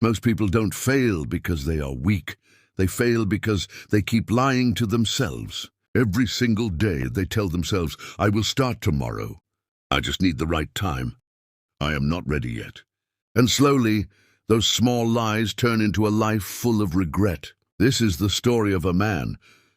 Most people don't fail because they are weak. They fail because they keep lying to themselves. Every single day they tell themselves, I will start tomorrow. I just need the right time. I am not ready yet. And slowly, those small lies turn into a life full of regret. This is the story of a man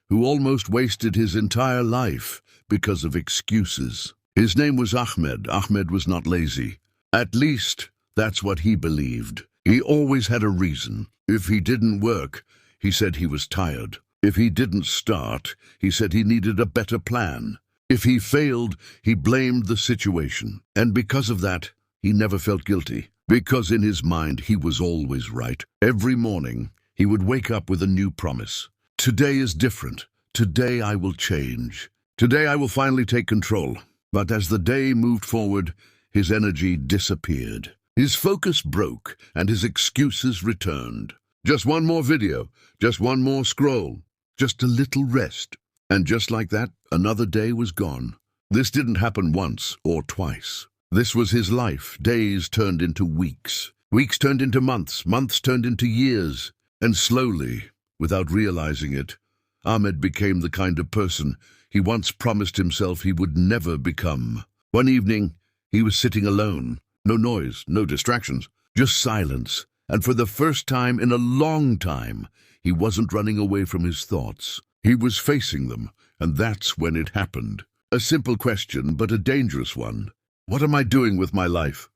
who almost wasted his entire life because of excuses. His name was Ahmed. Ahmed was not lazy. At least, that's what he believed. He always had a reason. If he didn't work, he said he was tired. If he didn't start, he said he needed a better plan. If he failed, he blamed the situation. And because of that, he never felt guilty. Because in his mind, he was always right. Every morning, he would wake up with a new promise. Today is different. Today I will change. Today I will finally take control. But as the day moved forward, his energy disappeared. His focus broke, and his excuses returned. Just one more video, just one more scroll, just a little rest. And just like that, another day was gone. This didn't happen once or twice. This was his life. Days turned into weeks. Weeks turned into months. Months turned into years. And slowly, without realizing it, Ahmed became the kind of person he once promised himself he would never become. One evening, he was sitting alone. No noise, no distractions, just silence. And for the first time in a long time, he wasn't running away from his thoughts. He was facing them, and that's when it happened. A simple question, but a dangerous one. What am I doing with my life?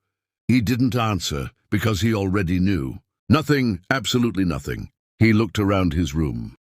He didn't answer because he already knew. Nothing, absolutely nothing. He looked around his room.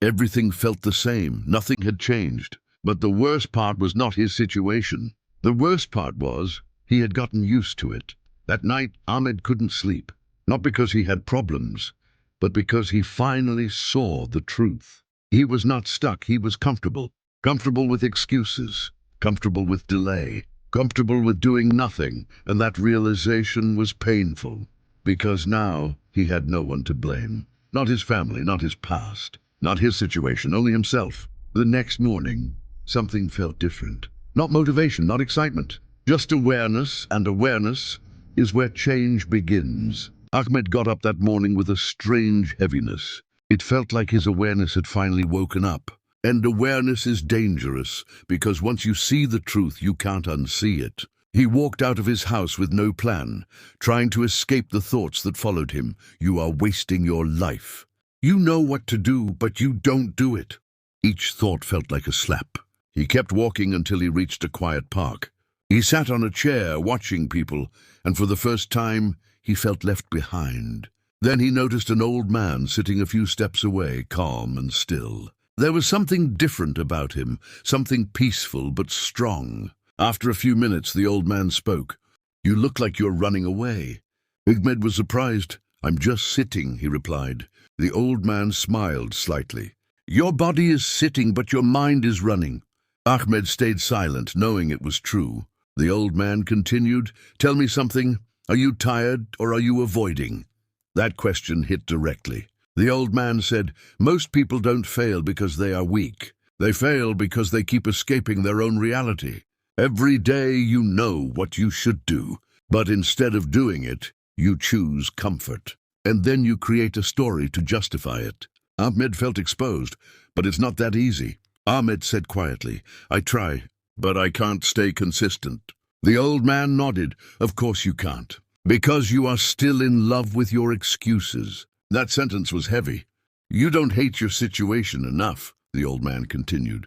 Everything felt the same. Nothing had changed. But the worst part was not his situation. The worst part was he had gotten used to it. That night, Ahmed couldn't sleep. Not because he had problems, but because he finally saw the truth. He was not stuck. He was comfortable. Comfortable with excuses. Comfortable with delay. Comfortable with doing nothing. And that realization was painful. Because now he had no one to blame. Not his family, not his past. Not his situation, only himself. The next morning, something felt different. Not motivation, not excitement. Just awareness, and awareness is where change begins. Ahmed got up that morning with a strange heaviness. It felt like his awareness had finally woken up. And awareness is dangerous, because once you see the truth, you can't unsee it. He walked out of his house with no plan, trying to escape the thoughts that followed him. You are wasting your life. You know what to do, but you don't do it. Each thought felt like a slap. He kept walking until he reached a quiet park. He sat on a chair, watching people, and for the first time, he felt left behind. Then he noticed an old man sitting a few steps away, calm and still. There was something different about him, something peaceful but strong. After a few minutes, the old man spoke. You look like you're running away. Ahmed was surprised. I'm just sitting, he replied. The old man smiled slightly. Your body is sitting, but your mind is running. Ahmed stayed silent, knowing it was true. The old man continued, Tell me something. Are you tired or are you avoiding? That question hit directly. The old man said, Most people don't fail because they are weak. They fail because they keep escaping their own reality. Every day you know what you should do, but instead of doing it, you choose comfort. And then you create a story to justify it. Ahmed felt exposed, but it's not that easy. Ahmed said quietly, I try, but I can't stay consistent. The old man nodded. Of course you can't. Because you are still in love with your excuses. That sentence was heavy. You don't hate your situation enough, the old man continued.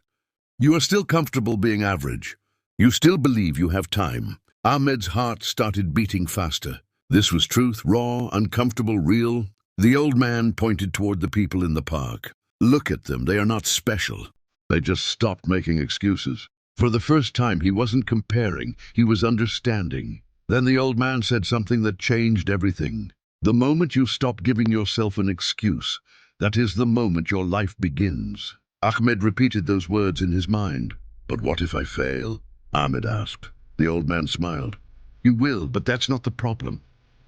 You are still comfortable being average. You still believe you have time. Ahmed's heart started beating faster. This was truth, raw, uncomfortable, real. The old man pointed toward the people in the park. Look at them, they are not special. They just stopped making excuses. For the first time, he wasn't comparing, he was understanding. Then the old man said something that changed everything. The moment you stop giving yourself an excuse, that is the moment your life begins. Ahmed repeated those words in his mind. But what if I fail? Ahmed asked. The old man smiled. You will, but that's not the problem.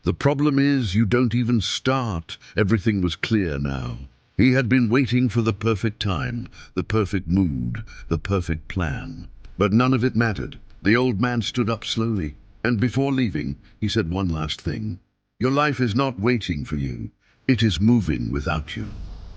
The problem is you don't even start. Everything was clear now. He had been waiting for the perfect time, the perfect mood, the perfect plan. But none of it mattered. The old man stood up slowly, and before leaving, he said one last thing. Your life is not waiting for you. It is moving without you.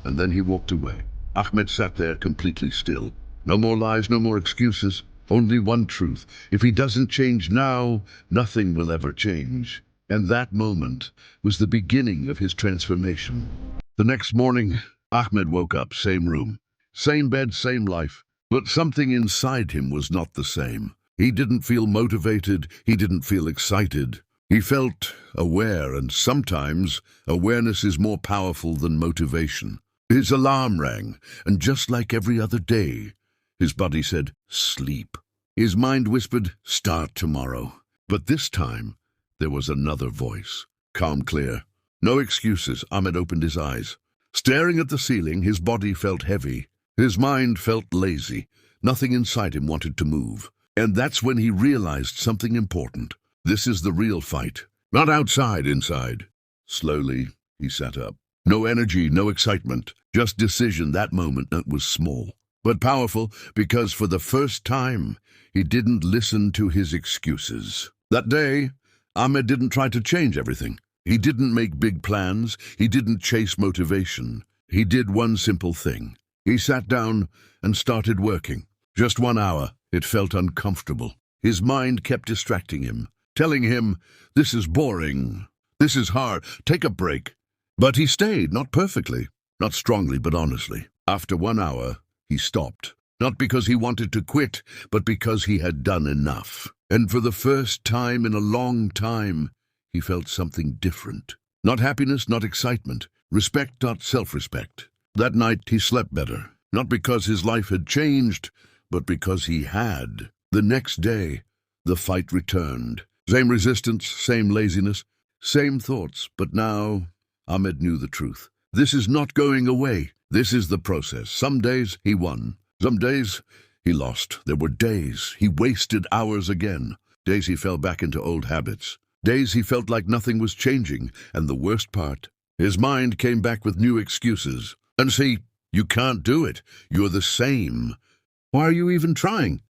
And then he walked away. Ahmed sat there completely still. No more lies, no more excuses. Only one truth. If he doesn't change now, nothing will ever change. And that moment was the beginning of his transformation. The next morning, Ahmed woke up, same room, same bed, same life. But something inside him was not the same. He didn't feel motivated. He didn't feel excited. He felt aware, and sometimes awareness is more powerful than motivation. His alarm rang, and just like every other day, his body said, sleep. His mind whispered, start tomorrow. But this time, there was another voice, calm, clear. No excuses. Ahmed opened his eyes. Staring at the ceiling, his body felt heavy. His mind felt lazy. Nothing inside him wanted to move. And that's when he realized something important. This is the real fight. Not outside, inside. Slowly, he sat up. No energy, no excitement. Just decision. That moment was small, but powerful, because for the first time, he didn't listen to his excuses. That day, Ahmed didn't try to change everything. He didn't make big plans. He didn't chase motivation. He did one simple thing. He sat down and started working. Just 1 hour. It felt uncomfortable. His mind kept distracting him, telling him, this is boring. This is hard. Take a break. But he stayed, not perfectly, not strongly, but honestly. After 1 hour, he stopped. Not because he wanted to quit, but because he had done enough. And for the first time in a long time, he felt something different. Not happiness, not excitement. Respect, not self-respect. That night, he slept better. Not because his life had changed, but because he had. The next day, the fight returned. Same resistance, same laziness, same thoughts. But now, Ahmed knew the truth. This is not going away. This is the process. Some days, he won. Some days, he lost. There were days he wasted hours again. Days he fell back into old habits. Days he felt like nothing was changing. And the worst part, his mind came back with new excuses. And see, you can't do it. You're the same. Why are you even trying?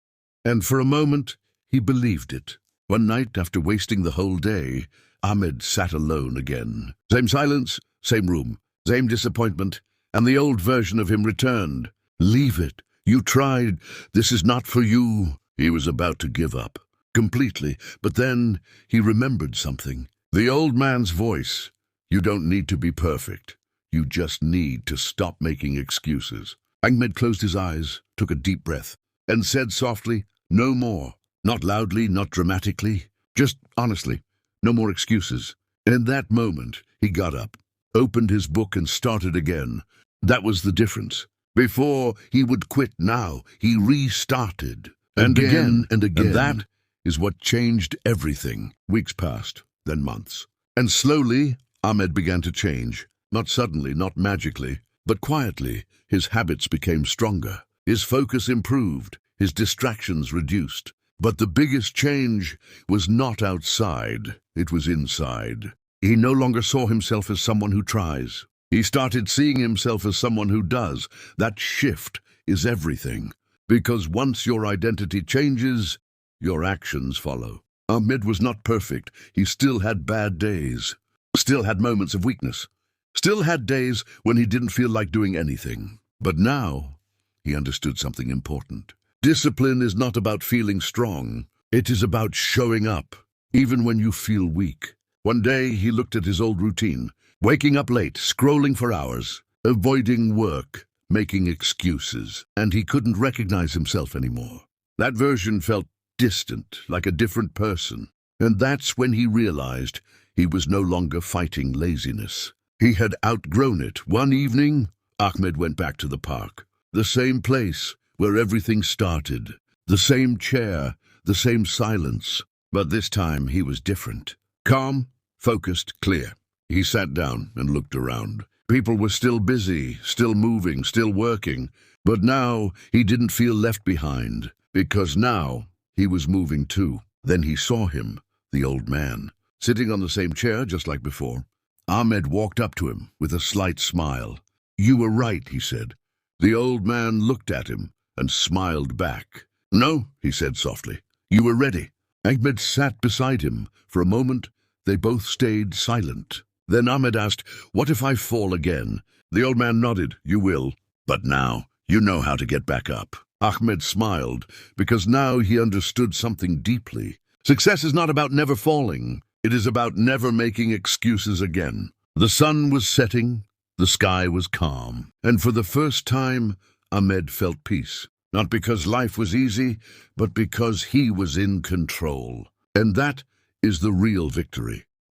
And for a moment, he believed it. One night, after wasting the whole day, Ahmed sat alone again. Same silence, same room, same disappointment, and the old version of him returned. Leave it. You tried. This is not for you. He was about to give up. Completely. But then he remembered something. The old man's voice. You don't need to be perfect. You just need to stop making excuses. Ahmed closed his eyes, took a deep breath, and said softly, no more. Not loudly, not dramatically, just honestly. No more excuses. And in that moment, he got up, opened his book, and started again. That was the difference. Before, he would quit. Now, he restarted. And again and again. And that is what changed everything. Weeks passed, then months. And slowly, Ahmed began to change. Not suddenly, not magically, but quietly. His habits became stronger. His focus improved. His distractions reduced. But the biggest change was not outside. It was inside. He no longer saw himself as someone who tries. He started seeing himself as someone who does. That shift is everything. Because once your identity changes, your actions follow. Ahmed was not perfect. He still had bad days. Still had moments of weakness. Still had days when he didn't feel like doing anything. But now, he understood something important. Discipline is not about feeling strong. It is about showing up, even when you feel weak. One day, he looked at his old routine. Waking up late, scrolling for hours, avoiding work, making excuses. And he couldn't recognize himself anymore. That version felt distant, like a different person. And that's when he realized he was no longer fighting laziness. He had outgrown it. One evening, Ahmed went back to the park. The same place where everything started. The same chair, the same silence. But this time he was different. Calm, focused, clear. He sat down and looked around. People were still busy, still moving, still working. But now he didn't feel left behind, because now he was moving too. Then he saw him, the old man, sitting on the same chair just like before. Ahmed walked up to him with a slight smile. You were right, he said. The old man looked at him and smiled back. No, he said softly. You were ready. Ahmed sat beside him for a moment, They both stayed silent. Then Ahmed asked, "What if I fall again?" The old man nodded. "You will. But now, you know how to get back up." Ahmed smiled, because now he understood something deeply. Success is not about never falling. It is about never making excuses again. The sun was setting, the sky was calm, and for the first time, Ahmed felt peace. Not because life was easy, but because he was in control. And that is the real victory.